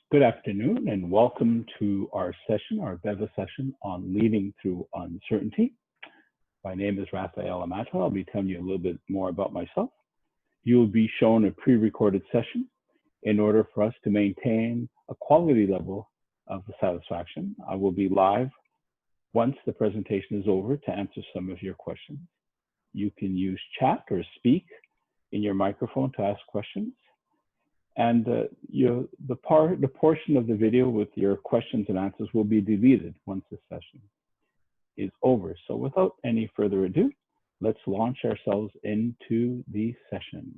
Good afternoon and welcome to our session, our BEVA session on leading through uncertainty. My name is Rafael Amato. I'll be telling you a little bit more about myself. You will be shown a pre-recorded session in order for us to maintain a quality level of satisfaction. I will be live once the presentation is over to answer some of your questions. You can use chat or speak in your microphone to ask questions. And the portion of the video with your questions and answers will be deleted once the session is over. So without any further ado, let's launch ourselves into the session.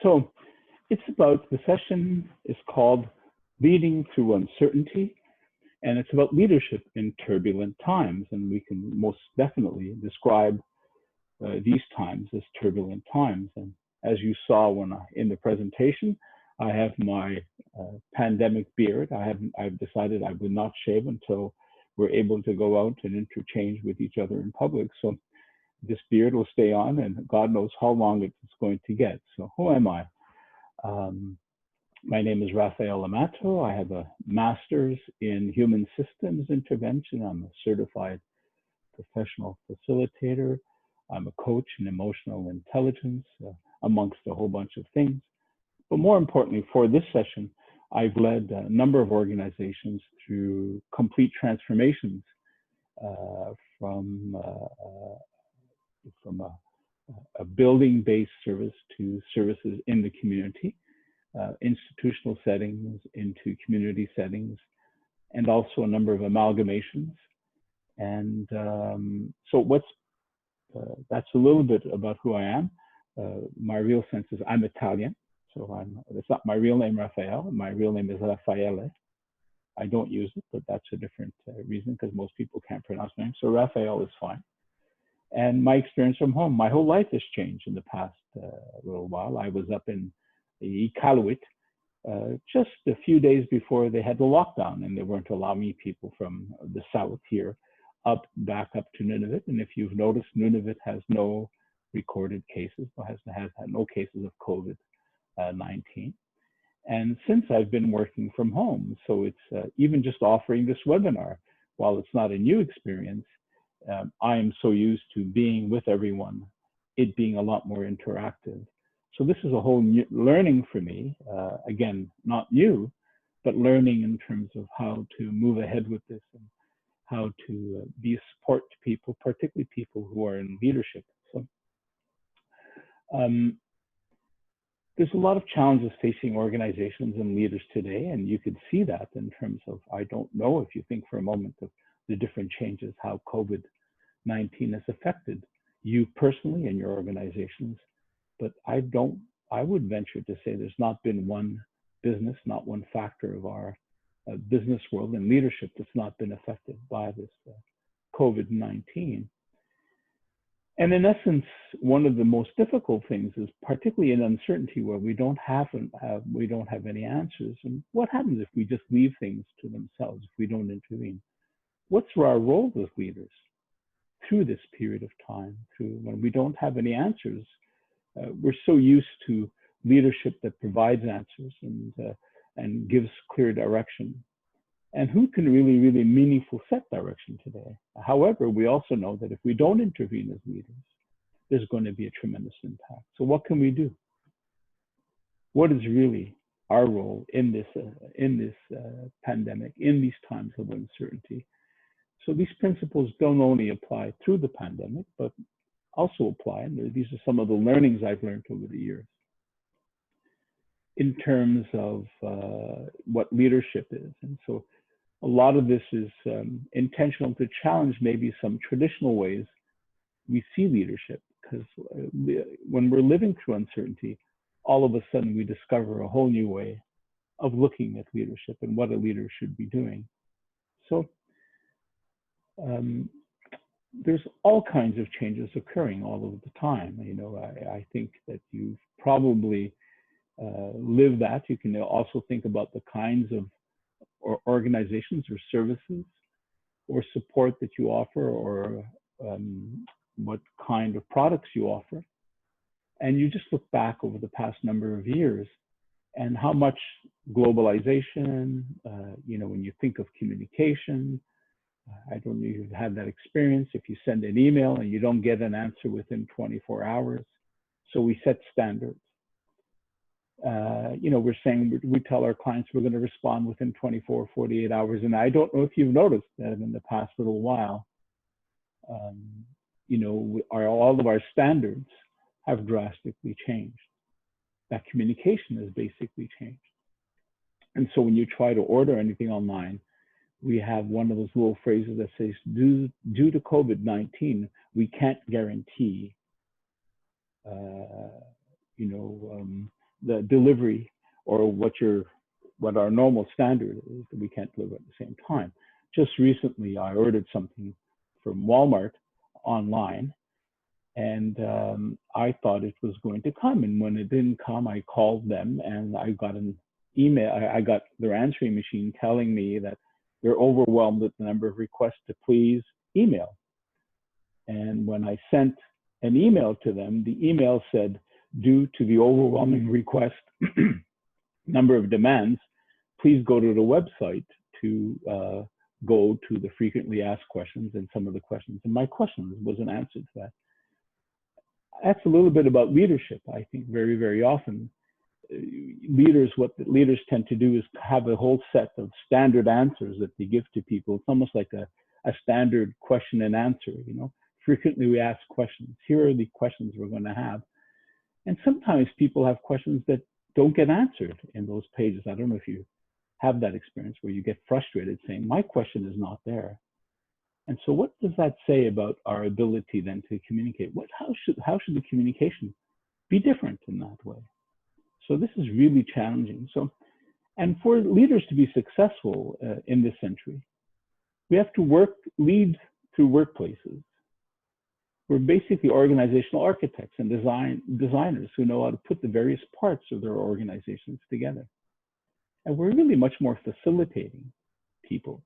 So the session is called Leading Through Uncertainty, and it's about leadership in turbulent times. And we can most definitely describe these times as turbulent times. And as you saw in the presentation, I have my pandemic beard. I've decided I would not shave until we're able to go out and interchange with each other in public. So this beard will stay on, and God knows how long it's going to get. So who am I? My name is Rafael Amato. I have a master's in human systems intervention. I'm a certified professional facilitator. I'm a coach in emotional intelligence, amongst a whole bunch of things. But more importantly, for this session, I've led a number of organizations through complete transformations from a building-based service to services in the community, institutional settings into community settings, and also a number of amalgamations. And so that's a little bit about who I am. My real sense is I'm Italian, so it's not my real name, Rafael. My real name is Raffaele. I don't use it, but that's a different reason because most people can't pronounce my name. So Rafael is fine. And my experience from home, my whole life has changed in the past little while. I was up in Iqaluit just a few days before they had the lockdown, and they weren't allowing people from the south here back up to Nunavut. And if you've noticed, Nunavut has no recorded cases, has had no cases of COVID-19. And since I've been working from home, so it's even just offering this webinar, while it's not a new experience, I am so used to being with everyone, it being a lot more interactive. So this is a whole new learning for me. Again, not new, but learning in terms of how to move ahead with this and how to be a support to people, particularly people who are in leadership. So there's a lot of challenges facing organizations and leaders today, and you could see that in terms of, I don't know if you think for a moment of the different changes, how COVID-19 has affected you personally and your organizations, but I would venture to say there's not been one business, not one factor of our business world and leadership that's not been affected by this COVID-19. And in essence, one of the most difficult things is particularly in uncertainty where we don't have any answers. And what happens if we just leave things to themselves, if we don't intervene? What's our role as leaders through this period of time, through when we don't have any answers? We're so used to leadership that provides answers and gives clear direction. And who can really meaningful set direction today? However, we also know that if we don't intervene as leaders, there's going to be a tremendous impact. So what can we do? What is really our role in this pandemic, in these times of uncertainty? So these principles don't only apply through the pandemic, but also apply, and these are some of the learnings I've learned over the years in terms of what leadership is. And so a lot of this is intentional to challenge maybe some traditional ways we see leadership, because when we're living through uncertainty, all of a sudden we discover a whole new way of looking at leadership and what a leader should be doing. So there's all kinds of changes occurring all of the time. You know, I think that you've probably lived that. You can also think about the kinds of organizations or services or support that you offer, or what kind of products you offer. And you just look back over the past number of years and how much globalization, when you think of communication, I don't know if you've had that experience. If you send an email and you don't get an answer within 24 hours, so we set standards. We're saying we tell our clients we're going to respond within 24, 48 hours. And I don't know if you've noticed that in the past little while, all of our standards have drastically changed. That communication has basically changed. And so when you try to order anything online, we have one of those little phrases that says, due to COVID-19, we can't guarantee, the delivery or what our normal standard is, that we can't deliver at the same time. Just recently, I ordered something from Walmart online, and I thought it was going to come. And when it didn't come, I called them and I got an email. I got their answering machine telling me that they're overwhelmed with the number of requests to please email. And when I sent an email to them, the email said, due to the overwhelming request number of demands, please go to the website to go to the frequently asked questions and some of the questions. And my question wasn't answered to that. That's a little bit about leadership. I think very, very often what leaders tend to do is have a whole set of standard answers that they give to people. It's almost like a standard question and answer, frequently we ask questions. Here are the questions we're going to have. And sometimes people have questions that don't get answered in those pages. I don't know if you have that experience where you get frustrated saying, my question is not there. And so what does that say about our ability then to communicate? How should the communication be different in that way? So this is really challenging. And for leaders to be successful in this century, we have to lead through workplaces. We're basically organizational architects and designers who know how to put the various parts of their organizations together. And we're really much more facilitating people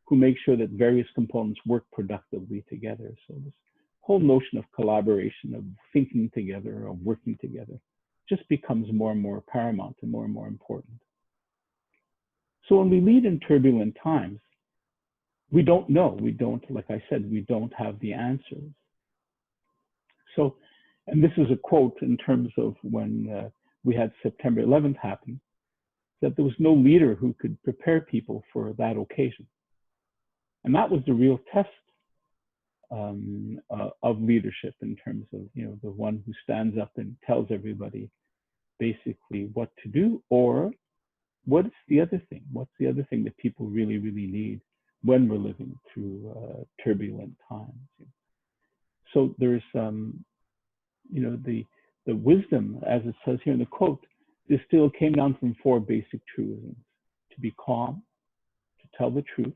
who make sure that various components work productively together. So this whole notion of collaboration, of thinking together, of working together, just becomes more and more paramount and more important. So when we lead in turbulent times, we don't know. Like I said, we don't have the answers. So, and this is a quote in terms of when we had September 11th happen, that there was no leader who could prepare people for that occasion. And that was the real test of leadership in terms of, the one who stands up and tells everybody basically what to do, or what's the other thing? What's the other thing that people really, really need when we're living through turbulent times? So there's, the wisdom, as it says here in the quote, this still came down from 4 basic truisms: to be calm, to tell the truth,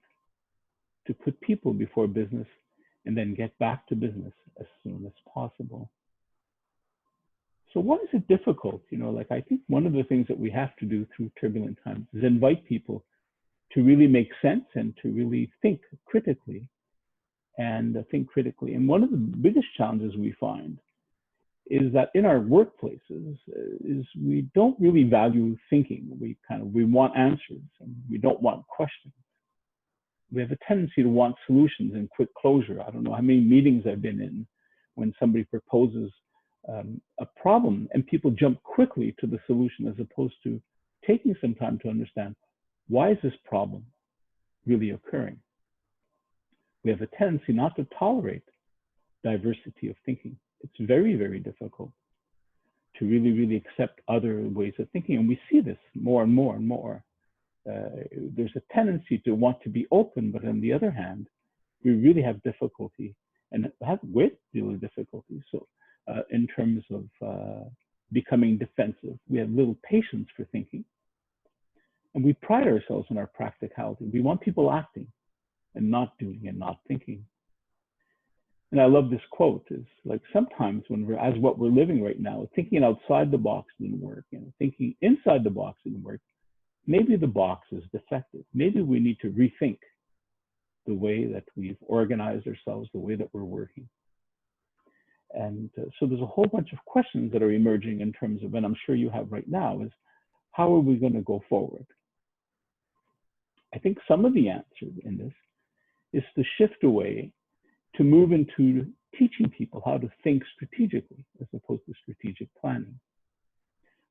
to put people before business, and then get back to business as soon as possible. So why is it difficult? I think one of the things that we have to do through turbulent times is invite people to really make sense and to really think critically. And one of the biggest challenges we find is that in our workplaces is we don't really value thinking. We want answers and we don't want questions. We have a tendency to want solutions and quick closure. I don't know how many meetings I've been in when somebody proposes a problem and people jump quickly to the solution as opposed to taking some time to understand, why is this problem really occurring? We have a tendency not to tolerate diversity of thinking. It's very, very difficult to really, really accept other ways of thinking. And we see this more and more and more. There's a tendency to want to be open, but on the other hand, we really have difficulty and have a great deal of difficulty. So in terms of becoming defensive, we have little patience for thinking. And we pride ourselves on our practicality. We want people acting and not doing and not thinking. And I love this quote, is like sometimes when as what we're living right now, thinking outside the box didn't work, thinking inside the box didn't work. Maybe the box is defective. Maybe we need to rethink the way that we've organized ourselves, the way that we're working. And so there's a whole bunch of questions that are emerging in terms of, and I'm sure you have right now, is how are we going to go forward? I think some of the answer in this is to shift away, to move into teaching people how to think strategically as opposed to strategic planning,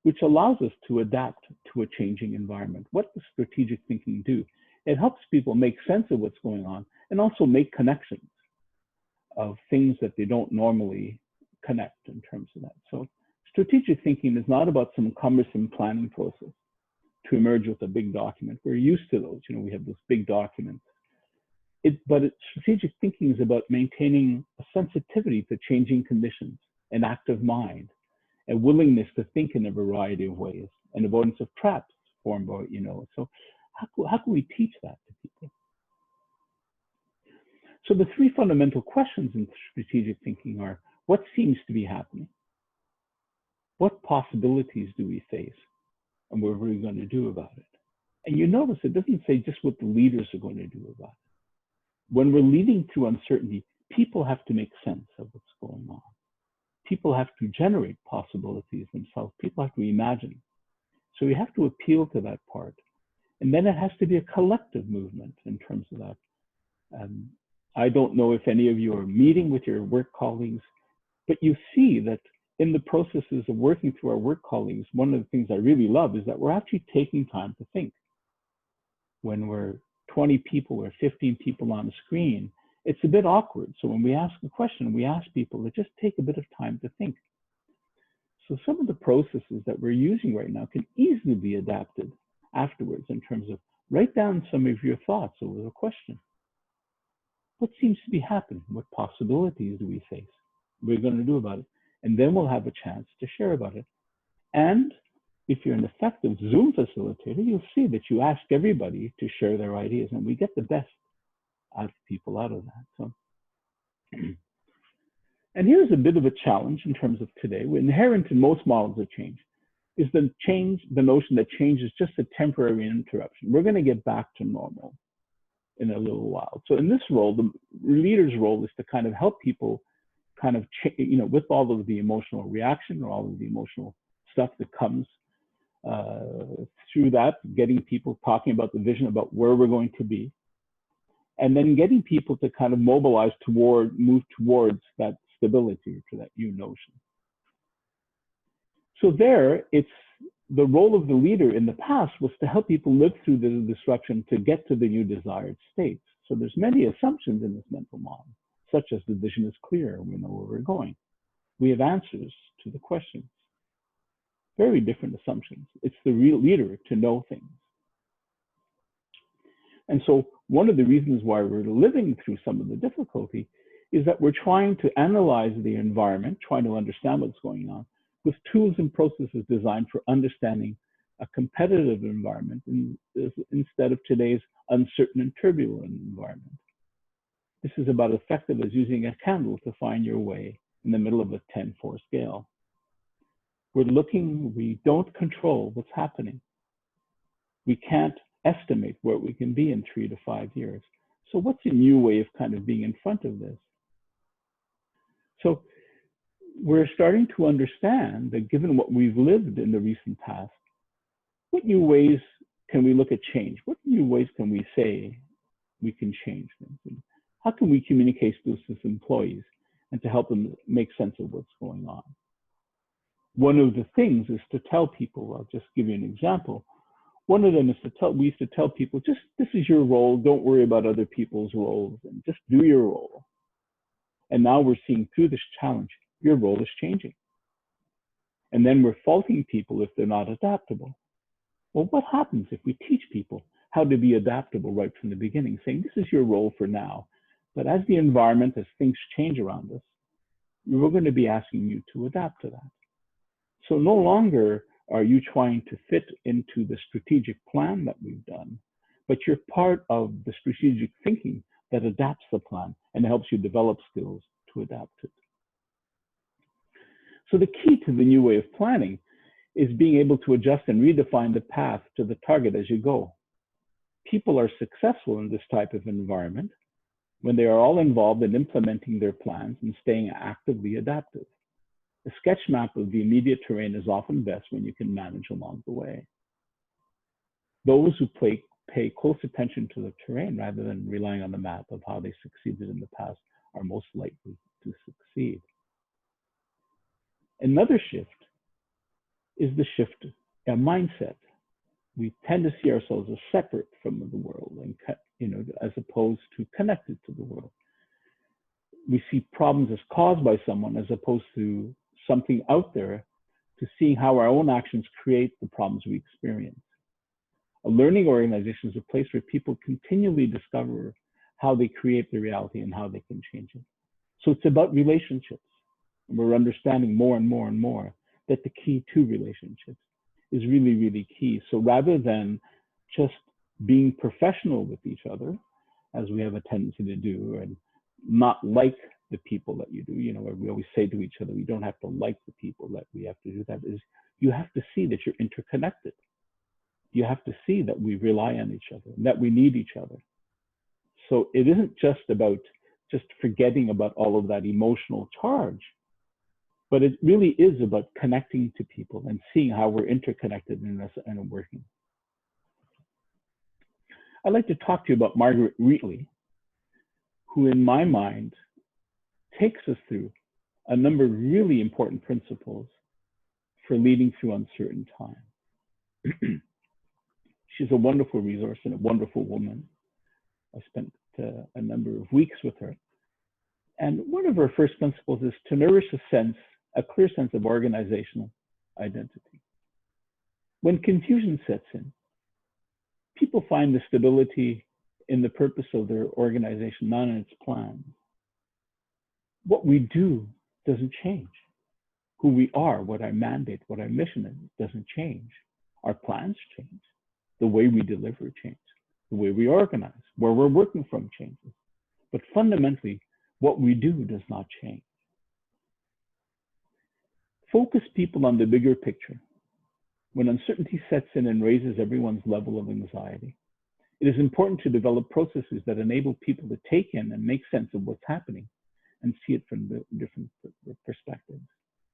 which allows us to adapt to a changing environment. What does strategic thinking do? It helps people make sense of what's going on and also make connections of things that they don't normally connect in terms of that. So strategic thinking is not about some cumbersome planning process to emerge with a big document. We're used to those, we have those big documents. But strategic thinking is about maintaining a sensitivity to changing conditions, an active mind, a willingness to think in a variety of ways, an avoidance of traps formed by, So how can we teach that to people? So the three fundamental questions in strategic thinking are, what seems to be happening? What possibilities do we face? And what are we going to do about it? And you notice it doesn't say just what the leaders are going to do about it. When we're leading through uncertainty, people have to make sense of what's going on. People have to generate possibilities themselves. People have to imagine. So we have to appeal to that part. And then it has to be a collective movement in terms of that. I don't know if any of you are meeting with your work colleagues, but you see that in the processes of working through our work colleagues, one of the things I really love is that we're actually taking time to think. When we're 20 people or 15 people on a screen, it's a bit awkward. So when we ask a question, we ask people to just take a bit of time to think. So some of the processes that we're using right now can easily be adapted afterwards in terms of write down some of your thoughts over the question. What seems to be happening? What possibilities do we face? What are we going to do about it? And then we'll have a chance to share about it. And if you're an effective Zoom facilitator, you'll see that you ask everybody to share their ideas, and we get the best out of people out of that. So, and here's a bit of a challenge in terms of today. Inherent in most models of change is the notion that change is just a temporary interruption. We're going to get back to normal in a little while. So in this role, the leader's role is to kind of help people kind of, with all of the emotional reaction or all of the emotional stuff that comes through that, getting people talking about the vision about where we're going to be, and then getting people to kind of mobilize move towards that stability, to that new notion. So there, it's the role of the leader in the past was to help people live through the disruption to get to the new desired states. So there's many assumptions in this mental model, such as the vision is clear, we know where we're going. We have answers to the questions. Very different assumptions. It's the real leader to know things. And so one of the reasons why we're living through some of the difficulty is that we're trying to analyze the environment, trying to understand what's going on, with tools and processes designed for understanding a competitive environment instead of today's uncertain and turbulent environment. This is about as effective as using a candle to find your way in the middle of a 10-4 scale. We don't control what's happening. We can't estimate where we can be in 3 to 5 years. So what's a new way of kind of being in front of this? So we're starting to understand that given what we've lived in the recent past, what new ways can we look at change? What new ways can we say we can change things? And how can we communicate this with employees and to help them make sense of what's going on? One of the things is to tell people, I'll just give you an example. One of them is we used to tell people, just this is your role, don't worry about other people's roles, and just do your role. And now we're seeing through this challenge, your role is changing. And then we're faulting people if they're not adaptable. Well, what happens if we teach people how to be adaptable right from the beginning, saying this is your role for now, but as the environment, as things change around us, we're going to be asking you to adapt to that. So no longer are you trying to fit into the strategic plan that we've done, but you're part of the strategic thinking that adapts the plan and helps you develop skills to adapt it. So the key to the new way of planning is being able to adjust and redefine the path to the target as you go. People are successful in this type of environment when they are all involved in implementing their plans and staying actively adaptive. A sketch map of the immediate terrain is often best when you can manage along the way. Those who pay close attention to the terrain rather than relying on the map of how they succeeded in the past are most likely to succeed. Another shift is the shift in mindset. We tend to see ourselves as separate from the world and, as opposed to connected to the world. We see problems as caused by someone as opposed to something out there, to seeing how our own actions create the problems we experience. A learning organization is a place where people continually discover how they create their reality and how they can change it. So it's about relationships. And we're understanding more and more and more that the key to relationships is really, really key. So rather than just being professional with each other, as we have a tendency to do, and not like the people that you do, we always say to each other, we don't have to like the people that we have to do that, is you have to see that you're interconnected. You have to see that we rely on each other, that we need each other. So it isn't just about just forgetting about all of that emotional charge, but it really is about connecting to people and seeing how we're interconnected and working. I'd like to talk to you about Margaret Wheatley, who in my mind takes us through a number of really important principles for leading through uncertain times. She's a wonderful resource and a wonderful woman. I spent a number of weeks with her. And one of her first principles is to nourish a clear sense of organizational identity. When confusion sets in, people find the stability in the purpose of their organization, not in its plans. What we do doesn't change. Who we are, what our mandate, what our mission is, doesn't change. Our plans change. The way we deliver changes. The way we organize, where we're working from changes. But fundamentally, what we do does not change. Focus people on the bigger picture. When uncertainty sets in and raises everyone's level of anxiety, it is important to develop processes that enable people to take in and make sense of what's happening and see it from the different perspectives.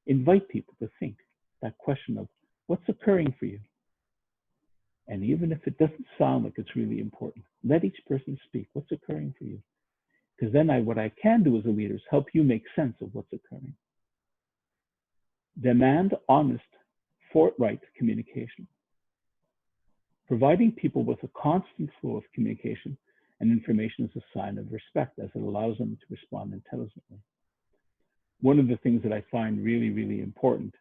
Invite people to think that question of what's occurring for you. And even if it doesn't sound like it's really important, let each person speak. What's occurring for you? Because then what I can do as a leader is help you make sense of what's occurring. Demand honest, forthright communication. Providing people with a constant flow of communication and information is a sign of respect, as it allows them to respond intelligently. One of the things that I find really, really important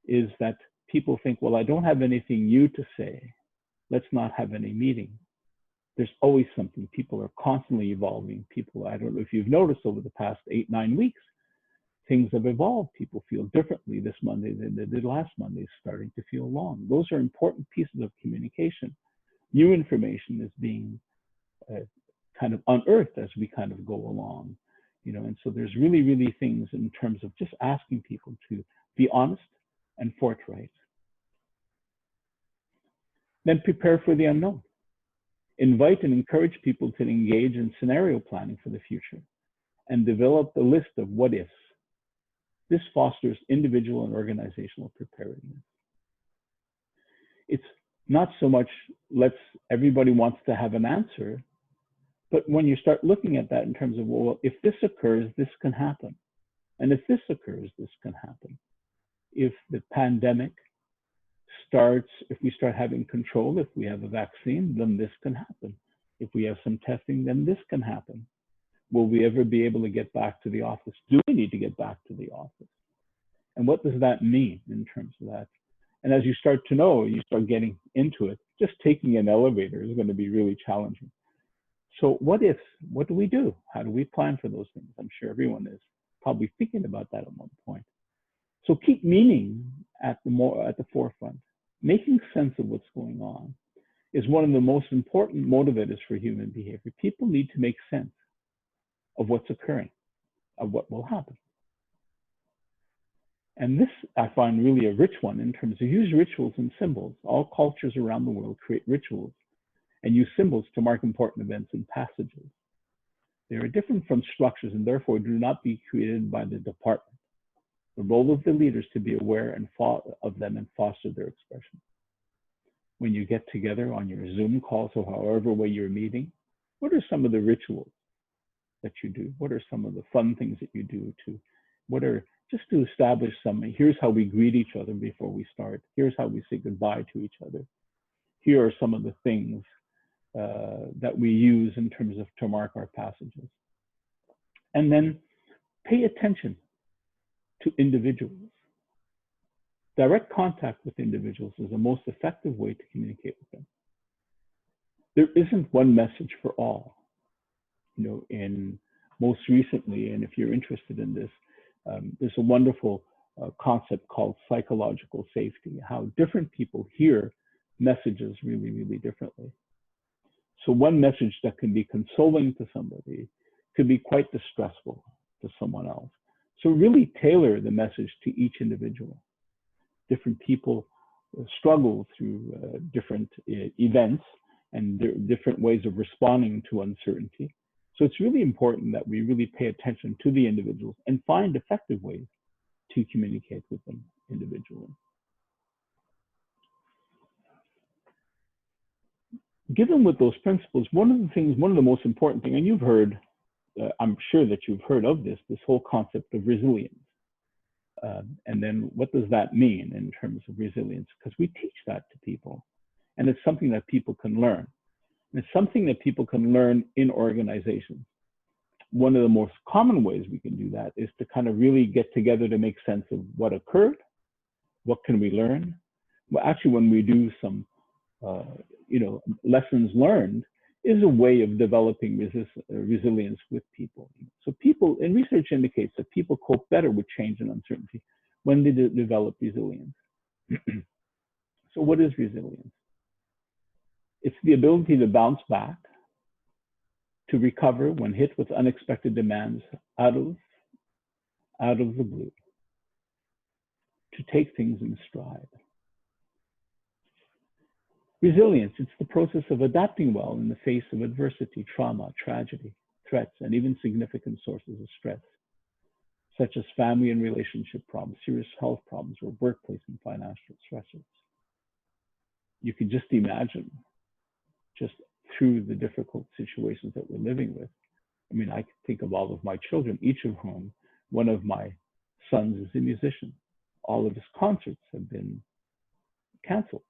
is that people think, well, I don't have anything new to say. Let's not have any meeting. There's always something. People are constantly evolving. I don't know if you've noticed over the past 8-9 weeks, things have evolved. People feel differently this Monday than they did last Monday, starting to feel long. Those are important pieces of communication. New information is being kind of unearthed as we kind of go along, and so there's really, really things in terms of just asking people to be honest and forthright. Then prepare for the unknown. Invite and encourage people to engage in scenario planning for the future and develop a list of what ifs. This fosters individual and organizational preparedness. It's not so much everybody wants to have an answer, but when you start looking at that in terms of, well, if this occurs, this can happen. And if this occurs, this can happen. If the pandemic starts, if we start having control, if we have a vaccine, then this can happen. If we have some testing, then this can happen. Will we ever be able to get back to the office? Do we need to get back to the office? And what does that mean in terms of that? And as you start to know, you start getting into it, just taking an elevator is going to be really challenging. So what ifs? What do we do? How do we plan for those things? I'm sure everyone is probably thinking about that at one point. So keep meaning at the forefront. Making sense of what's going on is one of the most important motivators for human behavior. People need to make sense of what's occurring, of what will happen. And this I find really a rich one in terms of use rituals and symbols. All cultures around the world create rituals and use symbols to mark important events and passages. They are different from structures and therefore do not be created by the department. The role of the leader is to be aware and of them and foster their expression. When you get together on your Zoom calls or however way you're meeting, what are some of the rituals that you do? What are some of the fun things that you do just to establish here's how we greet each other before we start. Here's how we say goodbye to each other. Here are some of the things that we use in terms of to mark our passages. And then pay attention to individuals. Direct contact with individuals is the most effective way to communicate with them. There isn't one message for all. In most recently, and if you're interested in this, there's a wonderful concept called psychological safety, how different people hear messages really, really differently. So one message that can be consoling to somebody could be quite distressful to someone else. So really tailor the message to each individual. Different people struggle through different events and different ways of responding to uncertainty. So it's really important that we really pay attention to the individuals and find effective ways to communicate with them individually. Given with those principles, one of the most important things, and you've heard, I'm sure that you've heard of this whole concept of resilience. And then what does that mean in terms of resilience? Because we teach that to people, and it's something that people can learn. And it's something that people can learn in organizations. One of the most common ways we can do that is to kind of really get together to make sense of what occurred, what can we learn. Well, actually, when we do some, lessons learned, is a way of developing resilience with people. So people, and research indicates that people cope better with change and uncertainty when they develop resilience. So what is resilience? It's the ability to bounce back, to recover when hit with unexpected demands out of the blue, to take things in stride. Resilience, it's the process of adapting well in the face of adversity, trauma, tragedy, threats, and even significant sources of stress, such as family and relationship problems, serious health problems, or workplace and financial stressors. You can just imagine, just through the difficult situations that we're living with. I mean, I can think of all of my children, each of whom, one of my sons is a musician. All of his concerts have been canceled.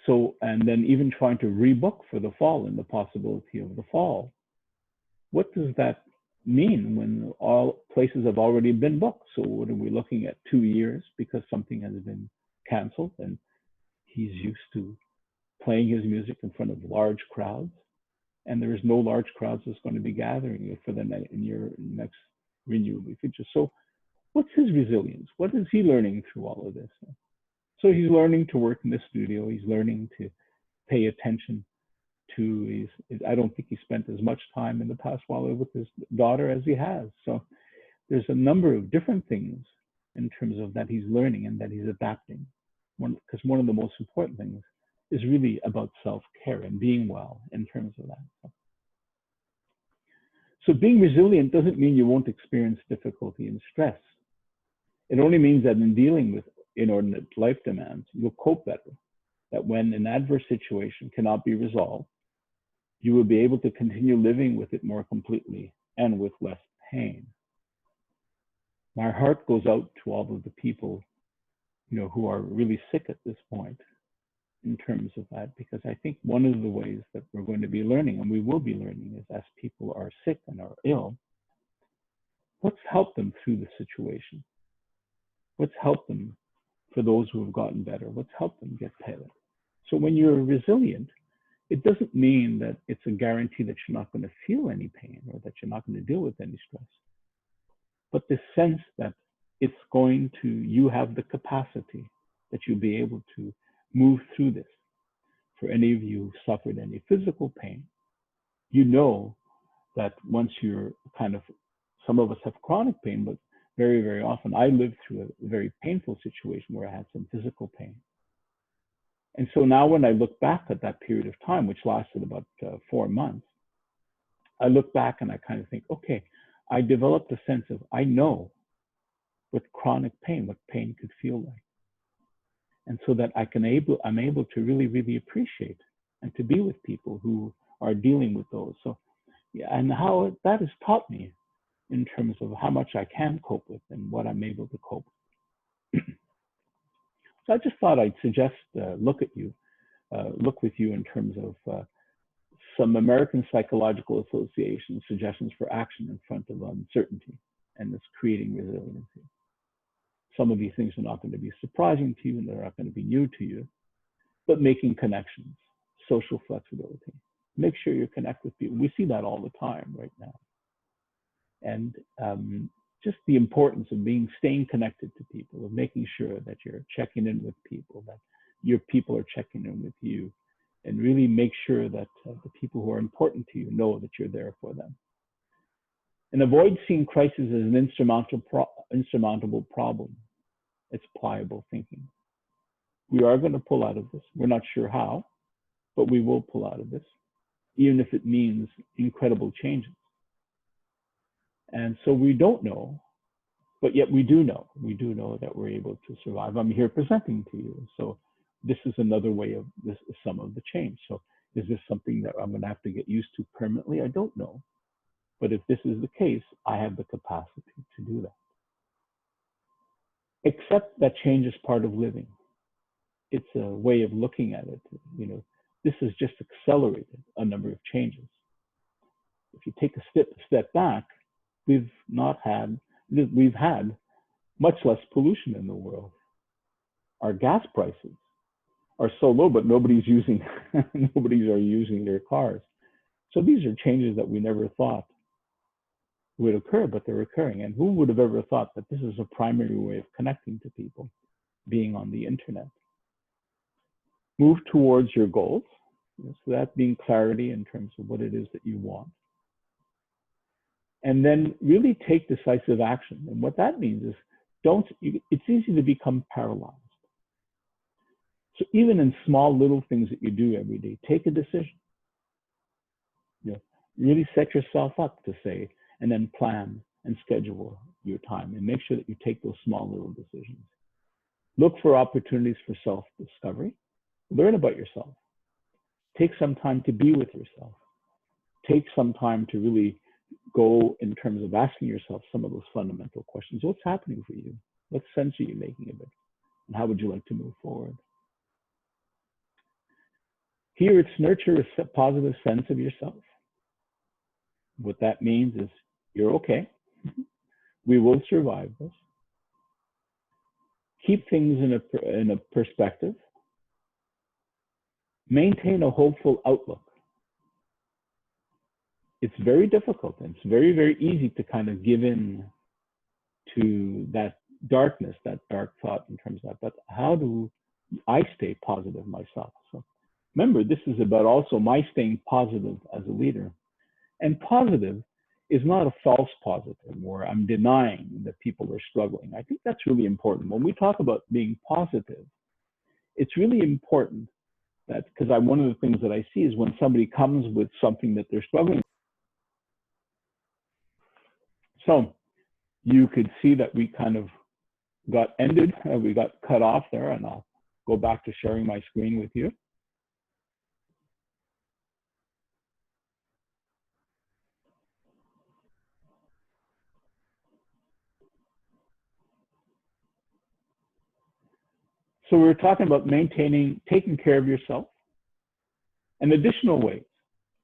So, and then even trying to rebook for the fall and the possibility of the fall. What does that mean when all places have already been booked? So what are we looking at, 2 years because something has been canceled and he's used to playing his music in front of large crowds, and there is no large crowds that's going to be gathering for the next renewable future. So what's his resilience? What is he learning through all of this? So he's learning to work in the studio. He's learning to pay attention to I don't think he spent as much time in the past while with his daughter as he has. So there's a number of different things in terms of that he's learning and that he's adapting. Because one of the most important things is really about self-care and being well in terms of that. So being resilient doesn't mean you won't experience difficulty and stress. It only means that in dealing with inordinate life demands, you'll cope better. That when an adverse situation cannot be resolved, you will be able to continue living with it more completely and with less pain. My heart goes out to all of the people, who are really sick at this point in terms of that, because I think one of the ways that we're going to be learning, and we will be learning, is as people are sick and are ill, what's helped them through the situation? What's helped them for those who have gotten better? What's helped them get better? So when you're resilient, it doesn't mean that it's a guarantee that you're not going to feel any pain or that you're not going to deal with any stress. But the sense that you have the capacity that you'll be able to move through this. For any of you who suffered any physical pain, you know that once you're some of us have chronic pain, but very, very often I lived through a very painful situation where I had some physical pain. And so now when I look back at that period of time, which lasted about 4 months, I look back and I kind of think, okay, I developed a sense of, I know what chronic pain, what pain could feel like. And so that I'm able to really, really appreciate and to be with people who are dealing with those. So, yeah, and how that has taught me in terms of how much I can cope with and what I'm able to cope with. So I just thought I'd suggest look with you in terms of some American Psychological Association suggestions for action in front of uncertainty, and it's creating resiliency. Some of these things are not going to be surprising to you and they're not going to be new to you, but making connections, social flexibility. Make sure you connect with people. We see that all the time right now. And just the importance of staying connected to people, of making sure that you're checking in with people, that your people are checking in with you, and really make sure that the people who are important to you know that you're there for them. And avoid seeing crisis as an insurmountable problem. It's pliable thinking. We are going to pull out of this. We're not sure how, but we will pull out of this, even if it means incredible changes. And so we don't know, but yet we do know. We do know that we're able to survive. I'm here presenting to you. So this is another way of this, some of the change. So is this something that I'm going to have to get used to permanently? I don't know. But if this is the case, I have the capacity to do that. Accept that change is part of living. It's a way of looking at it. You know, this has just accelerated a number of changes. If you take a step back, we've had much less pollution in the world. Our gas prices are so low, but nobody's using their cars. So these are changes that we never thought would occur, but they're occurring. And who would have ever thought that this is a primary way of connecting to people, being on the internet? Move towards your goals. So that being clarity in terms of what it is that you want. And then really take decisive action. And what that means is it's easy to become paralyzed. So even in small little things that you do every day, take a decision. You know, really set yourself up to say, and then plan and schedule your time and make sure that you take those small little decisions. Look for opportunities for self-discovery. Learn about yourself. Take some time to be with yourself. Take some time to really go in terms of asking yourself some of those fundamental questions. What's happening for you? What sense are you making of it? And how would you like to move forward? Here, it's nurture a positive sense of yourself. What that means is you're okay. We will survive this. Keep things in a perspective. Maintain a hopeful outlook. It's very difficult and it's very, very easy to kind of give in to that darkness, that dark thought in terms of that. But how do I stay positive myself? So remember, this is about also my staying positive as a leader. And positive is not a false positive where I'm denying that people are struggling. I think that's really important. When we talk about being positive, it's really important that, because one of the things that I see is when somebody comes with something that they're struggling with. So you could see that we kind of got ended, we got cut off there, and I'll go back to sharing my screen with you. So we were talking about taking care of yourself, and additional ways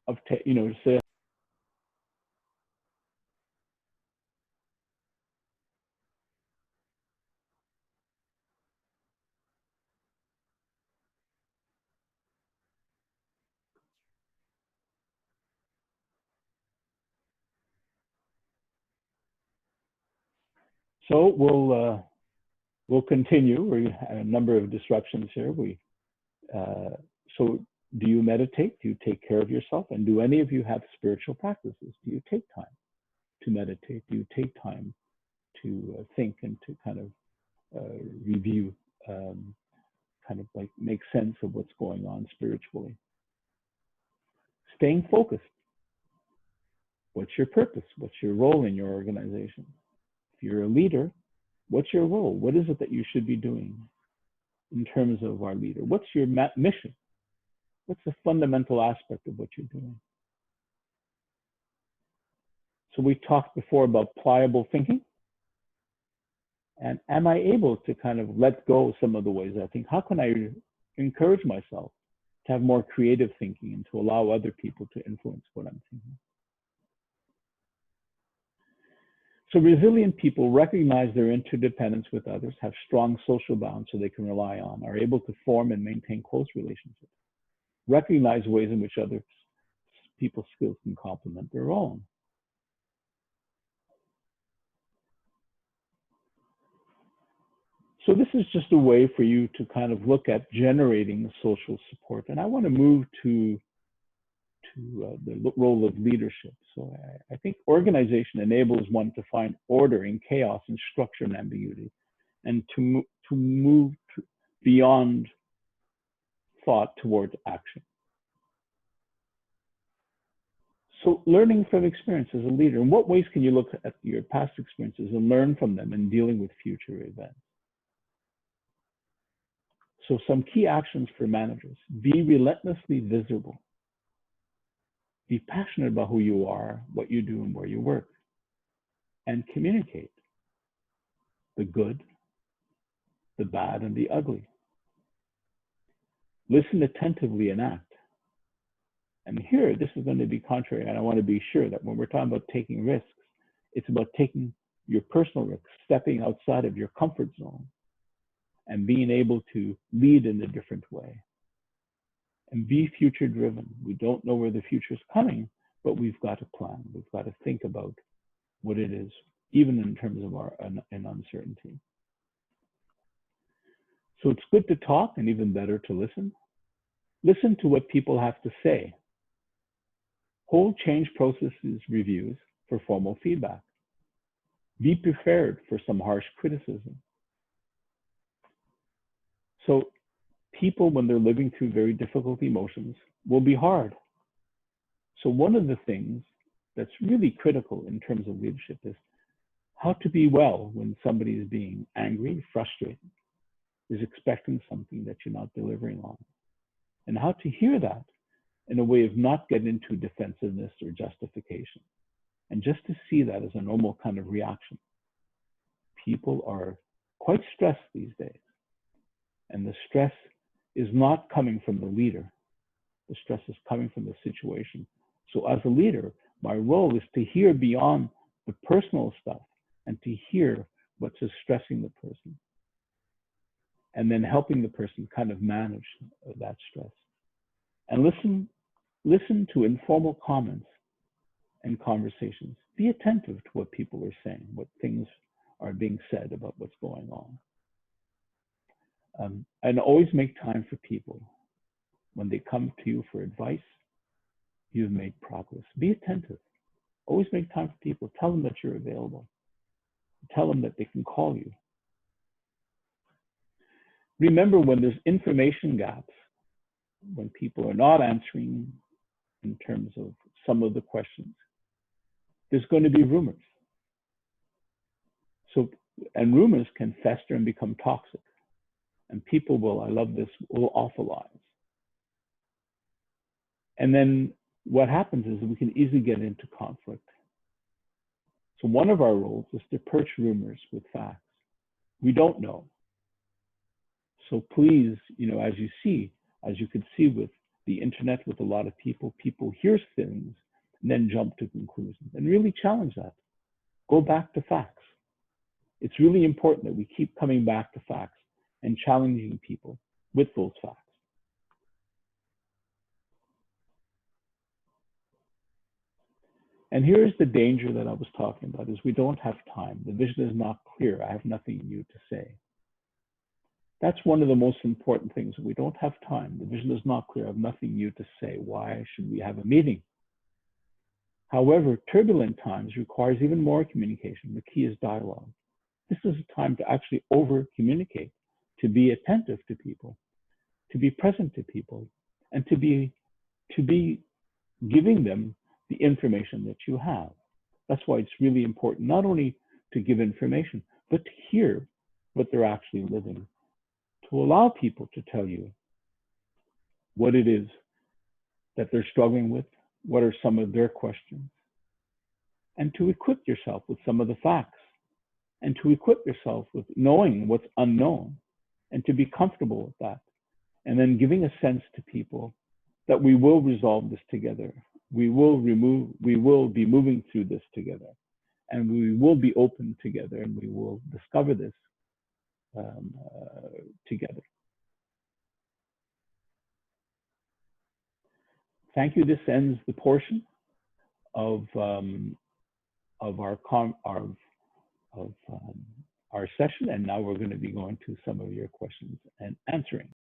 of, say, so we'll continue. We have a number of disruptions here. So do you meditate? Do you take care of yourself? And do any of you have spiritual practices? Do you take time to meditate? Do you take time to think and to kind of review, kind of like make sense of what's going on spiritually? Staying focused. What's your purpose? What's your role in your organization? If you're a leader, what's your role? What is it that you should be doing in terms of our leader? What's your mission? What's the fundamental aspect of what you're doing? So we talked before about pliable thinking. And am I able to kind of let go some of the ways I think? How can I encourage myself to have more creative thinking and to allow other people to influence what I'm thinking? So resilient people recognize their interdependence with others, have strong social bonds so they can rely on, are able to form and maintain close relationships, recognize ways in which other people's skills can complement their own. So this is just a way for you to kind of look at generating social support. And I want to move to the role of leadership. So I think organization enables one to find order in chaos and structure and ambiguity, and to move beyond thought towards action. So learning from experience as a leader, in what ways can you look at your past experiences and learn from them in dealing with future events? So some key actions for managers: be relentlessly visible. Be passionate about who you are, what you do, and where you work. And communicate the good, the bad, and the ugly. Listen attentively and act. And here, this is going to be contrary, and I want to be sure that when we're talking about taking risks, it's about taking your personal risks, stepping outside of your comfort zone, and being able to lead in a different way. And be future driven. We don't know where the future is coming, but we've got to plan. We've got to think about what it is, even in terms of our uncertainty. So it's good to talk and even better to listen. Listen to what people have to say. Hold change processes reviews for formal feedback. Be prepared for some harsh criticism. So people, when they're living through very difficult emotions, will be hard. So one of the things that's really critical in terms of leadership is how to be well when somebody is being angry, frustrated, is expecting something that you're not delivering on, and how to hear that in a way of not getting into defensiveness or justification, and just to see that as a normal kind of reaction. People are quite stressed these days, and the stress is not coming from the leader. The stress is coming from the situation. So as a leader, my role is to hear beyond the personal stuff and to hear what's stressing the person, and then helping the person kind of manage that stress. And listen to informal comments and conversations. Be attentive to what people are saying, what things are being said about what's going on. And always make time for people. When they come to you for advice, you've made progress. Be attentive. Always make time for people. Tell them that you're available. Tell them that they can call you. Remember, when there's information gaps, when people are not answering in terms of some of the questions, there's going to be rumors. So, and rumors can fester and become toxic. And people will, I love this, will awfulize. And then what happens is we can easily get into conflict. So one of our roles is to perch rumors with facts. We don't know. So please, as you could see with the internet, with a lot of people hear things and then jump to conclusions, and really challenge that. Go back to facts. It's really important that we keep coming back to facts and challenging people with those facts. And here's the danger that I was talking about, is we don't have time. The vision is not clear. I have nothing new to say. That's one of the most important things. We don't have time. The vision is not clear. I have nothing new to say. Why should we have a meeting? However, turbulent times requires even more communication. The key is dialogue. This is a time to actually over-communicate, to be attentive to people, to be present to people, and to be giving them the information that you have. That's why it's really important not only to give information, but to hear what they're actually living, to allow people to tell you what it is that they're struggling with, what are some of their questions, and to equip yourself with some of the facts, and to equip yourself with knowing what's unknown, and to be comfortable with that, and then giving a sense to people that we will resolve this together. We will be moving through this together, and we will be open together, and we will discover this together. Thank you. This ends the portion of our session, and now we're going to be going to some of your questions and answering.